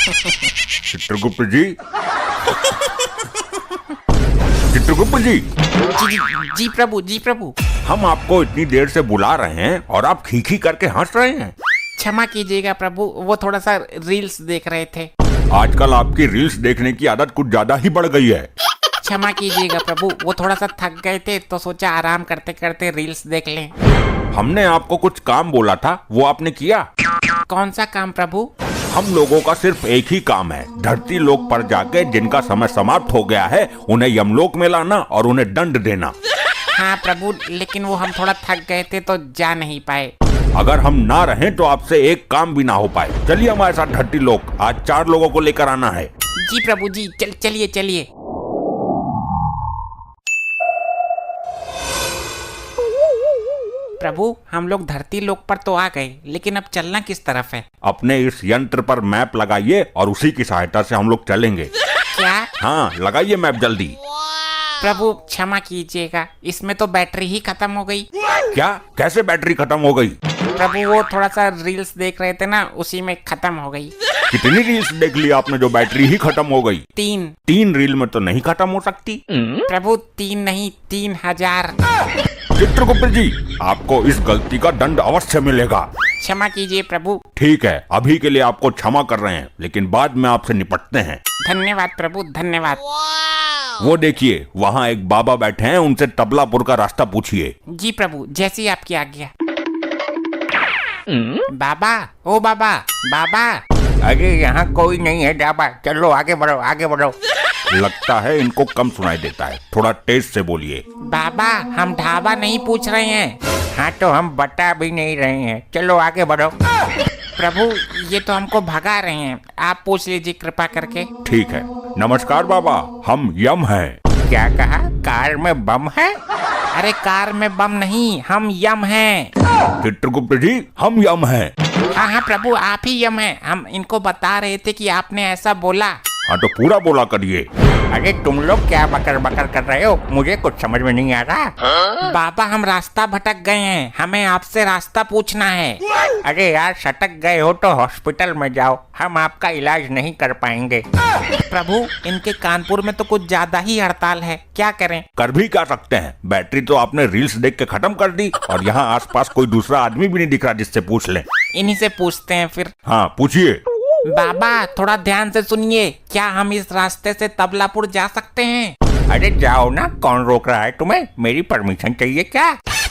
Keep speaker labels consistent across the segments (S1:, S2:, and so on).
S1: चित्रगुप्त जी, चित्रगुप्त जी,
S2: जी प्रभु, जी प्रभु।
S1: हम आपको इतनी देर से बुला रहे हैं और आप खीखी करके हंस रहे हैं।
S2: क्षमा कीजिएगा प्रभु, वो थोड़ा सा रील्स देख रहे थे।
S1: आजकल आपकी रील्स देखने की आदत कुछ ज्यादा ही बढ़ गई है।
S2: क्षमा कीजिएगा प्रभु, वो थोड़ा सा थक गए थे तो सोचा आराम करते करते रील्स देख लें।
S1: हमने आपको कुछ काम बोला था, वो आपने किया?
S2: कौन सा काम प्रभु?
S1: हम लोगों का सिर्फ एक ही काम है, धरती लोक पर जाके जिनका समय समाप्त हो गया है उन्हें यमलोक में लाना और उन्हें दंड देना।
S2: हाँ प्रभु, लेकिन वो हम थोड़ा थक गए थे तो जा नहीं पाए।
S1: अगर हम ना रहें तो आपसे एक काम भी ना हो पाए। चलिए हमारे साथ धरती लोक, आज 4 लोगों को लेकर आना है।
S2: जी प्रभु जी, चलिए चलिए। प्रभु, हम लोग धरती लोक पर तो आ गए, लेकिन अब चलना किस तरफ है?
S1: अपने इस यंत्र पर मैप लगाइए और उसी की सहायता से हम लोग चलेंगे।
S2: क्या?
S1: हाँ, लगाइए मैप जल्दी।
S2: प्रभु क्षमा कीजिएगा, इसमें तो बैटरी ही खत्म हो गई।
S1: क्या? कैसे बैटरी खत्म हो गई?
S2: प्रभु वो थोड़ा सा रील्स देख रहे थे ना, उसी में खत्म हो गई।
S1: कितनी रील्स देख ली आपने जो बैटरी ही खत्म हो गई?
S2: 3
S1: रील में तो नहीं खत्म हो सकती।
S2: प्रभु 3 नहीं, 3000।
S1: चित्रगुप्त जी, आपको इस गलती का दंड अवश्य मिलेगा।
S2: क्षमा कीजिए प्रभु।
S1: ठीक है, अभी के लिए आपको क्षमा कर रहे हैं, लेकिन बाद में आपसे निपटते हैं।
S2: धन्यवाद प्रभु, धन्यवाद।
S1: वो देखिए, वहाँ एक बाबा बैठे हैं, उनसे तबलापुर का रास्ता पूछिए।
S2: जी प्रभु, जैसी आपकी आज्ञा। बाबा, ओ बाबा, बाबा।
S3: अरे यहाँ कोई नहीं है बाबा, चलो आगे बढ़ो आगे बढ़ो।
S1: लगता है इनको कम सुनाई देता है, थोड़ा तेज से बोलिए।
S2: बाबा हम ढाबा नहीं पूछ रहे हैं।
S3: हाँ तो हम बता भी नहीं रहे हैं, चलो आगे बढ़ो।
S2: प्रभु ये तो हमको भगा रहे हैं, आप पूछ लीजिए कृपा करके।
S1: ठीक है। नमस्कार बाबा, हम यम हैं।
S3: क्या कहा? कार में बम है?
S2: अरे कार में बम नहीं, हम यम हैं।
S1: चित्रगुप्त जी, हम यम हैं।
S2: हाँ प्रभु, आप ही यम हैं। हम इनको बता रहे थे कि आपने ऐसा बोला।
S1: हाँ तो पूरा बोला करिए।
S3: अरे तुम लोग क्या बकर बकर कर रहे हो, मुझे कुछ समझ में नहीं आ रहा।
S2: बाबा हम रास्ता भटक गए हैं, हमें आपसे रास्ता पूछना है।
S3: अरे यार सटक गए हो तो हॉस्पिटल में जाओ, हम आपका इलाज नहीं कर पाएंगे।
S2: प्रभु इनके कानपुर में तो कुछ ज्यादा ही हड़ताल है, क्या करें?
S1: कर भी क्या सकते हैं, बैटरी तो आपने रील्स देख के खत्म कर दी और यहाँ आसपास कोई दूसरा आदमी भी नहीं दिख रहा जिससे पूछ लें।
S2: इन्हीं से पूछते हैं फिर।
S1: हाँ पूछिए।
S2: बाबा थोड़ा ध्यान से सुनिए, क्या हम इस रास्ते से तबलापुर जा सकते हैं?
S3: अरे जाओ ना, कौन रोक रहा है तुम्हें? मेरी परमिशन चाहिए क्या?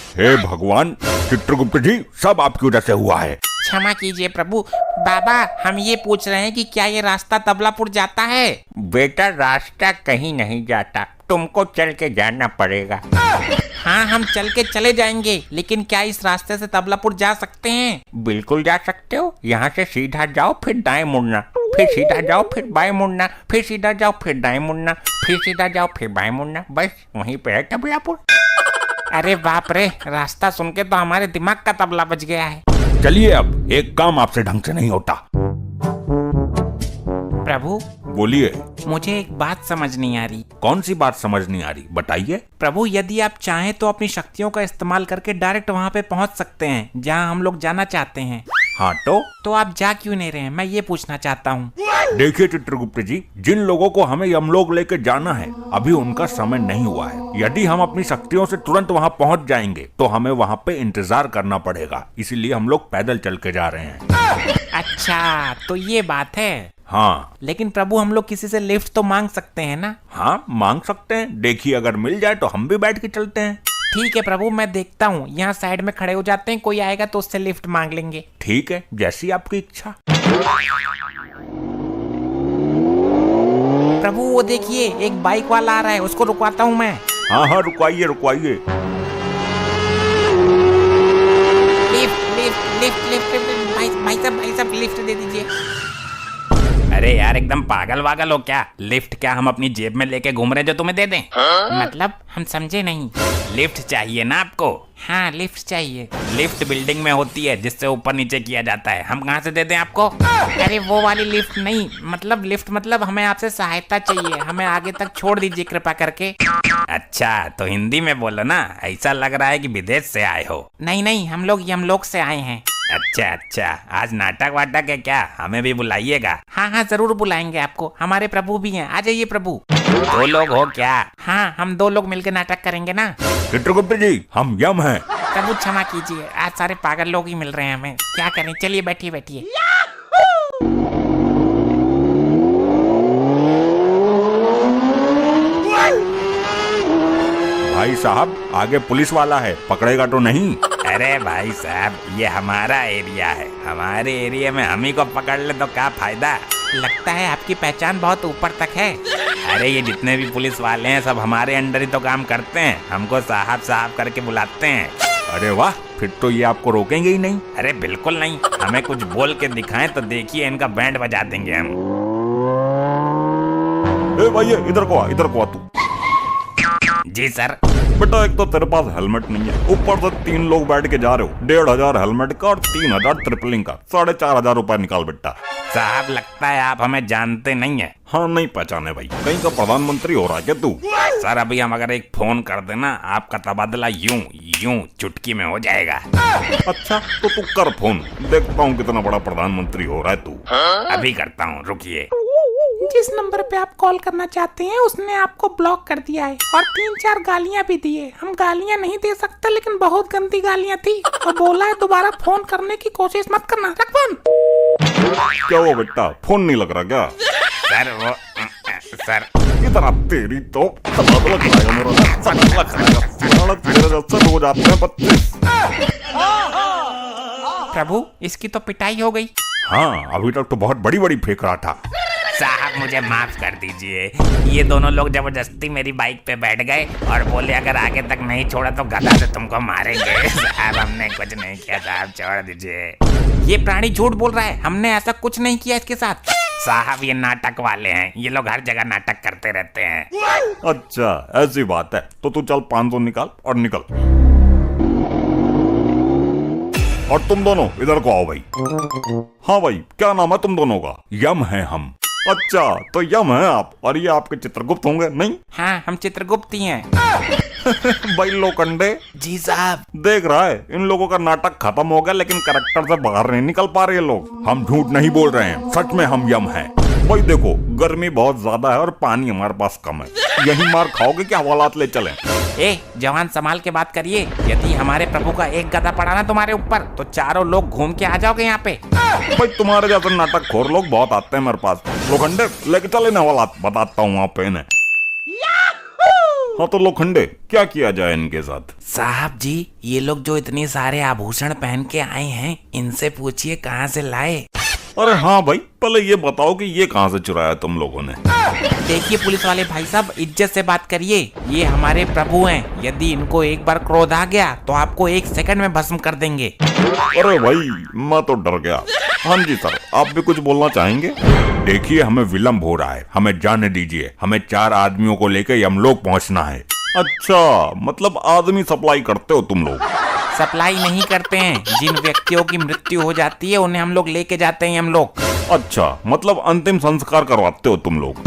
S1: हे भगवान, चित्रगुप्त जी सब आपकी वजह से हुआ है।
S2: क्षमा कीजिए प्रभु। बाबा हम ये पूछ रहे हैं कि क्या ये रास्ता तबलापुर जाता है?
S3: बेटा रास्ता कहीं नहीं जाता, तुमको चल के जाना पड़ेगा।
S2: हाँ हम चल के चले जाएंगे, लेकिन क्या इस रास्ते से तबलापुर जा सकते हैं?
S3: बिल्कुल जा सकते हो, यहाँ से सीधा जाओ फिर दाएं मुड़ना, फिर सीधा जाओ फिर बाएं मुड़ना, फिर सीधा जाओ फिर दाएं मुड़ना, फिर सीधा जाओ फिर बाएं मुड़ना, बस वहीं पे है तबलापुर।
S2: अरे बाप रे, रास्ता सुन के तो हमारे दिमाग का तबला बज गया है।
S1: चलिए अब एक काम आपसे ढंग से नहीं होता।
S2: प्रभु
S1: बोलिए।
S2: मुझे एक बात समझ नहीं आ रही।
S1: कौन सी बात समझ नहीं आ रही, बताइए।
S2: प्रभु यदि आप चाहें तो अपनी शक्तियों का इस्तेमाल करके डायरेक्ट वहाँ पे पहुँच सकते हैं जहाँ हम लोग जाना चाहते हैं।
S1: हाँ
S2: तो आप जा क्यों नहीं रहे हैं, मैं ये पूछना चाहता हूँ।
S1: देखिए चित्रगुप्त जी, जिन लोगों को हमें यमलोक लेके जाना है अभी उनका समय नहीं हुआ है। यदि हम अपनी शक्तियों से तुरंत वहाँ पहुँच जाएंगे तो हमें वहाँ पे इंतजार करना पड़ेगा, इसीलिए हम लोग पैदल चल के जा रहे हैं।
S2: अच्छा तो ये बात है।
S1: हाँ
S2: लेकिन प्रभु हम लोग किसी से लिफ्ट तो मांग सकते हैं ना?
S1: हाँ मांग सकते हैं, देखिए अगर मिल जाए तो हम भी बैठ के चलते हैं।
S2: ठीक है प्रभु, मैं देखता हूँ, यहाँ साइड में खड़े हो जाते हैं, कोई आएगा तो उससे लिफ्ट मांग लेंगे।
S1: ठीक है, जैसी आपकी इच्छा।
S2: प्रभु वो देखिए एक बाइक वाला आ रहा है, उसको रुकवाता हूँ मैं।
S1: हाँ हाँ रुकवाइए रुकवाइए।
S2: लिफ्ट लिफ्ट लिफ्ट लिफ्ट, भाई साहब लिफ्ट दे दीजिए।
S3: अरे यार एकदम पागल वागल हो क्या? लिफ्ट क्या हम अपनी जेब में लेके घूम रहे जो तुम्हें दे दें?
S2: मतलब हम समझे नहीं।
S3: लिफ्ट चाहिए ना आपको?
S2: हाँ लिफ्ट चाहिए।
S3: लिफ्ट बिल्डिंग में होती है जिससे ऊपर नीचे किया जाता है, हम कहाँ से दे दें आपको?
S2: अरे वो वाली लिफ्ट नहीं, मतलब लिफ्ट मतलब हमें आपसे सहायता चाहिए, हमें आगे तक छोड़ दीजिए कृपा करके।
S3: अच्छा तो हिंदी में बोलो ना, ऐसा लग रहा है कि विदेश से आए हो।
S2: नहीं हम लोग यमलोक से आए हैं।
S3: अच्छा अच्छा, आज नाटक वाटक है क्या? हमें भी बुलाइएगा।
S2: हाँ हाँ जरूर बुलाएंगे आपको, हमारे प्रभु भी हैं, आ जाइए प्रभु।
S3: 2 लोग हो क्या?
S2: हाँ हम 2 लोग मिलकर नाटक करेंगे ना।
S1: चित्रगुप्त जी हम यम हैं।
S2: प्रभु क्षमा कीजिए, आज सारे पागल लोग ही मिल रहे हैं हमें, क्या करें, चलिए बैठिए बैठिए।
S1: भाई साहब आगे पुलिस वाला है, पकड़ेगा तो नहीं?
S3: अरे भाई साहब, ये हमारा एरिया है, हमारे एरिया में हम ही को पकड़ ले तो क्या फायदा?
S2: लगता है आपकी पहचान बहुत ऊपर तक है।
S3: अरे ये जितने भी पुलिस वाले हैं सब हमारे अंडर ही तो काम करते हैं, हमको साहब साहब करके बुलाते हैं।
S1: अरे वाह, फिर तो ये आपको रोकेंगे ही नहीं।
S3: अरे बिल्कुल नहीं, हमें कुछ बोल के दिखाएं तो देखिए इनका बैंड बजा देंगे हम।
S1: ए भाई इधर को आ तू।
S3: जी सर।
S1: बेटा एक तो तेरे पास हेलमेट नहीं है, ऊपर से 3 लोग बैठ के जा रहे हो, 1500 हेलमेट का और 3000 ट्रिपलिंग का, 4500 रुपए निकाल बेटा।
S3: साहब लगता है आप हमें जानते नहीं है।
S1: हाँ नहीं पहचाने भाई, कहीं का प्रधानमंत्री हो रहा है क्या तू?
S3: सर अभी हम अगर एक फोन कर देना आपका तबादला यूं यूं चुटकी में हो जाएगा।
S1: अच्छा तो तू कर फोन, देखता हूँ कितना बड़ा प्रधानमंत्री हो रहा है तू।
S3: अभी करता हूँ, रुकिए।
S2: जिस नंबर पे आप कॉल करना चाहते हैं उसने आपको ब्लॉक कर दिया है और 3-4 गालियां भी दी है। हम गालियां नहीं दे सकते लेकिन बहुत गंदी गालियां थी और बोला है दोबारा फोन करने की कोशिश मत करना। रख फोन।
S1: क्या हुआ बेटा, फोन नहीं लग रहा क्या?
S3: सर वो सर
S1: इतना तेरी तो तबादला कराएगा मेरा, तबादला कराएगा, साला तेरे जैसे हो जाते हैं 25।
S2: प्रभु इसकी तो पिटाई हो गई।
S1: हाँ अभी तक तो बहुत बड़ी बड़ी फेंक रहा था।
S3: साहब मुझे माफ कर दीजिए, ये दोनों लोग जबरदस्ती मेरी बाइक पे बैठ गए और बोले अगर आगे तक नहीं छोड़ा तो गधा से तुमको मारेंगे। साहब हमने कुछ नहीं किया साहब, छोड़ दीजिए।
S2: ये प्राणी झूठ बोल रहा है, हमने ऐसा कुछ नहीं किया इसके साथ।
S3: साहब ये नाटक वाले हैं, ये लोग हर जगह नाटक करते रहते हैं।
S1: अच्छा ऐसी बात है, तो तू चल 500 निकाल और निकल। और तुम दोनों इधर को आओ भाई। हाँ भाई क्या नाम है तुम दोनों का? यम है हम। अच्छा तो यम है आप, और ये आपके चित्रगुप्त होंगे नहीं?
S2: हाँ हम चित्रगुप्त ही हैं।
S1: भाई लोखंडे।
S2: जी साहब।
S1: देख रहा है इन लोगों का नाटक खत्म हो गया लेकिन कैरेक्टर से बाहर नहीं निकल पा रहे लोग। हम झूठ नहीं बोल रहे हैं, सच में हम यम हैं। भाई देखो गर्मी बहुत ज्यादा है और पानी हमारे पास कम है, यही मार खाओगे कि हवालात ले चलें?
S2: ए जवान संभाल के बात करिए, यदि हमारे प्रभु का एक गधा पड़ा ना तुम्हारे ऊपर तो चारों लोग घूम के आ जाओगे यहाँ पे।
S1: भाई तुम्हारे जैसे नाटक खोर लोग बहुत आते हैं मेरे पास। लोखंडे लेके चले ना हवालात, बताता हूँ आप इन्हें। हाँ तो लोखंडे क्या किया जाए इनके साथ?
S2: साहब जी ये लोग जो इतने सारे आभूषण पहन के आए हैं इनसे पूछिए कहाँ से लाए।
S1: अरे हाँ भाई पहले ये बताओ कि ये कहाँ से चुराया तुम लोगों ने?
S2: देखिए पुलिस वाले भाई साहब इज्जत से बात करिए, ये हमारे प्रभु हैं, यदि इनको एक बार क्रोध आ गया तो आपको 1 सेकंड में भस्म कर देंगे।
S1: अरे भाई मैं तो डर गया। हाँ जी सर आप भी कुछ बोलना चाहेंगे? देखिए हमें विलम्ब हो रहा है, हमें जाने दीजिए, हमें 4 आदमियों को लेकर यमलोक पहुंचना है। अच्छा मतलब आदमी सप्लाई करते हो तुम लोग?
S2: सप्लाई नहीं करते हैं, जिन व्यक्तियों की मृत्यु हो जाती है उन्हें हम लोग लेके जाते हैं हम लोग।
S1: अच्छा मतलब अंतिम संस्कार करवाते हो तुम लोग?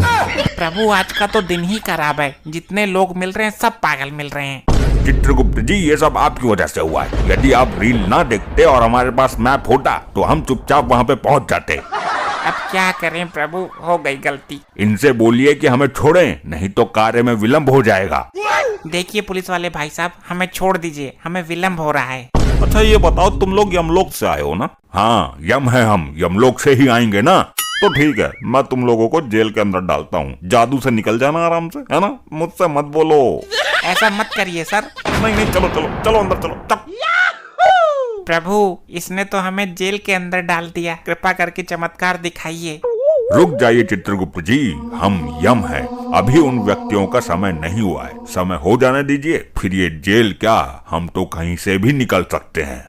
S2: प्रभु आज का तो दिन ही खराब है, जितने लोग मिल रहे हैं सब पागल मिल रहे हैं।
S1: चित्रगुप्त जी ये सब आपकी वजह से हुआ है, यदि आप रील ना देखते और हमारे पास मैप होता तो हम चुपचाप वहाँ पे पहुँच जाते।
S2: अब क्या करें प्रभु, हो गई गलती।
S1: इनसे बोलिए कि हमें छोड़ें, नहीं तो कार्य में विलम्ब हो जाएगा।
S2: देखिए पुलिस वाले भाई साहब हमें छोड़ दीजिए, हमें विलम्ब हो रहा है।
S1: अच्छा ये बताओ तुम लोग यमलोक से आए हो ना? हाँ यम है हम, यमलोक से ही आएंगे ना? तो ठीक है मैं तुम लोगों को जेल के अंदर डालता हूँ, जादू से निकल जाना आराम से, है ना? मुझसे मत बोलो।
S2: ऐसा मत करिए सर।
S1: नहीं नहीं चलो चलो चलो अंदर चलो चल।
S2: प्रभु इसने तो हमें जेल के अंदर डाल दिया, कृपा करके चमत्कार दिखाइए।
S1: रुक जाइए चित्रगुप्त जी, हम यम हैं, अभी उन व्यक्तियों का समय नहीं हुआ है, समय हो जाने दीजिए, फिर ये जेल क्या हम तो कहीं से भी निकल सकते हैं।